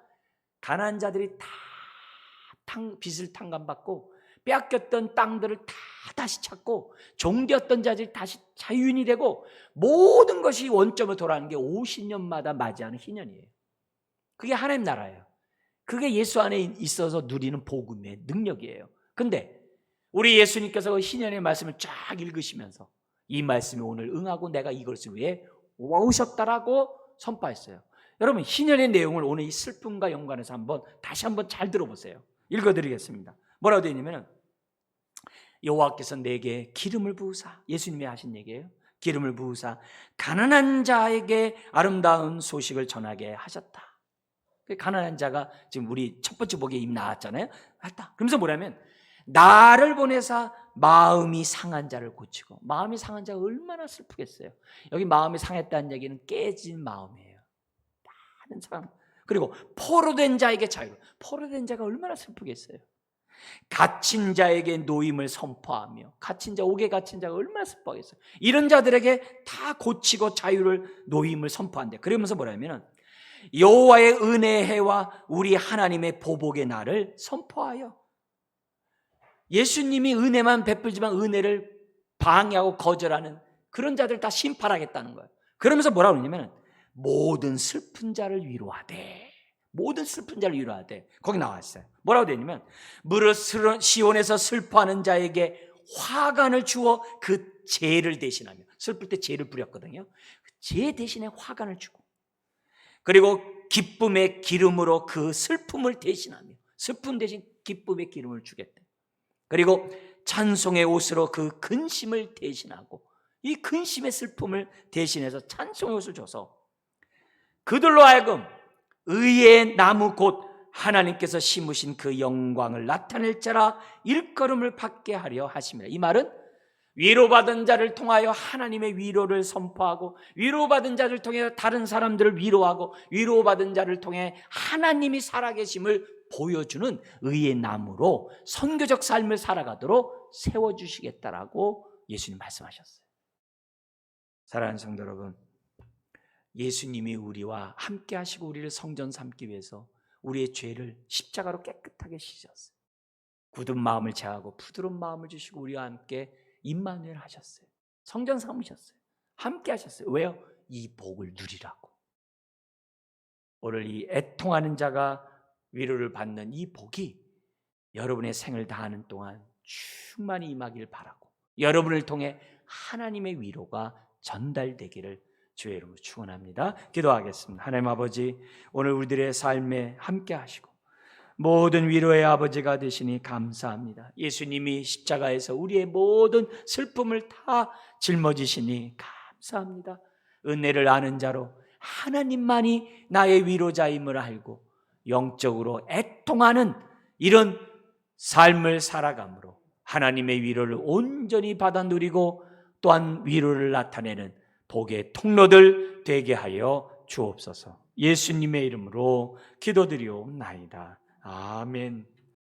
S1: 가난한 자들이 다 빚을 탕감받고 빼앗겼던 땅들을 다 다시 찾고 종되었던 자들이 다시 자유인이 되고 모든 것이 원점을 돌아가는 게 50년마다 맞이하는 희년이에요. 그게 하나님 나라예요. 그게 예수 안에 있어서 누리는 복음의 능력이에요. 근데 우리 예수님께서 그 희년의 말씀을 쫙 읽으시면서 이 말씀이 오늘 응하고 내가 이것을 위해 오셨다라고 선포했어요. 여러분 희년의 내용을 오늘 이 슬픔과 연관해서 다시 한번 잘 들어보세요. 읽어드리겠습니다. 뭐라고 되어 있냐면 여호와께서 내게 기름을 부으사, 예수님이 하신 얘기예요. 기름을 부으사 가난한 자에게 아름다운 소식을 전하게 하셨다. 가난한 자가 지금 우리 첫 번째 복에 이미 나왔잖아요. 왔다. 그러면서 뭐냐면 나를 보내사 마음이 상한 자를 고치고, 마음이 상한 자가 얼마나 슬프겠어요. 여기 마음이 상했다는 얘기는 깨진 마음이에요. 많은 사람. 그리고 포로된 자에게 자유. 포로된 자가 얼마나 슬프겠어요. 갇힌 자에게 노임을 선포하며, 갇힌 자, 옥에 갇힌 자가 얼마나 슬퍼하겠어요. 이런 자들에게 다 고치고 자유를, 노임을 선포한대. 그러면서 뭐냐면 여호와의 은혜의 해와 우리 하나님의 보복의 날을 선포하여, 예수님이 은혜만 베풀지만 은혜를 방해하고 거절하는 그런 자들 다 심판하겠다는 거예요. 그러면서 뭐라고 그러냐면 모든 슬픈 자를 위로하되, 모든 슬픈 자를 위로하되, 거기 나와 있어요. 뭐라고 되냐면 무릇 시온에서 슬퍼하는 자에게 화관을 주어 그 죄를 대신하며, 슬플 때 죄를 부렸거든요. 죄 대신에 화관을 주고, 그리고 기쁨의 기름으로 그 슬픔을 대신하며, 슬픔 대신 기쁨의 기름을 주겠대. 그리고 찬송의 옷으로 그 근심을 대신하고, 이 근심의 슬픔을 대신해서 찬송의 옷을 줘서 그들로 하여금 의의 나무 곧 하나님께서 심으신 그 영광을 나타낼 자라 일컬음을 받게 하려 하심이라. 이 말은 위로받은 자를 통하여 하나님의 위로를 선포하고, 위로받은 자를 통해 다른 사람들을 위로하고, 위로받은 자를 통해 하나님이 살아계심을 보여주는 의의 나무로 선교적 삶을 살아가도록 세워주시겠다라고 예수님 말씀하셨어요. 사랑하는 성도 여러분, 예수님이 우리와 함께 하시고 우리를 성전 삼기 위해서 우리의 죄를 십자가로 깨끗하게 씻으셨어요. 굳은 마음을 제하고 부드러운 마음을 주시고 우리와 함께 임마누엘 하셨어요. 성전 삼으셨어요. 함께 하셨어요. 왜요? 이 복을 누리라고. 오늘 이 애통하는 자가 위로를 받는 이 복이 여러분의 생을 다하는 동안 충만히 임하길 바라고, 여러분을 통해 하나님의 위로가 전달되기를 주의 이름으로 축원합니다. 기도하겠습니다. 하나님 아버지, 오늘 우리들의 삶에 함께 하시고 모든 위로의 아버지가 되시니 감사합니다. 예수님이 십자가에서 우리의 모든 슬픔을 다 짊어지시니 감사합니다. 은혜를 아는 자로 하나님만이 나의 위로자임을 알고 영적으로 애통하는 이런 삶을 살아감으로 하나님의 위로를 온전히 받아 누리고 또한 위로를 나타내는 복의 통로들 되게 하여 주옵소서. 예수님의 이름으로 기도드리옵나이다. 아멘.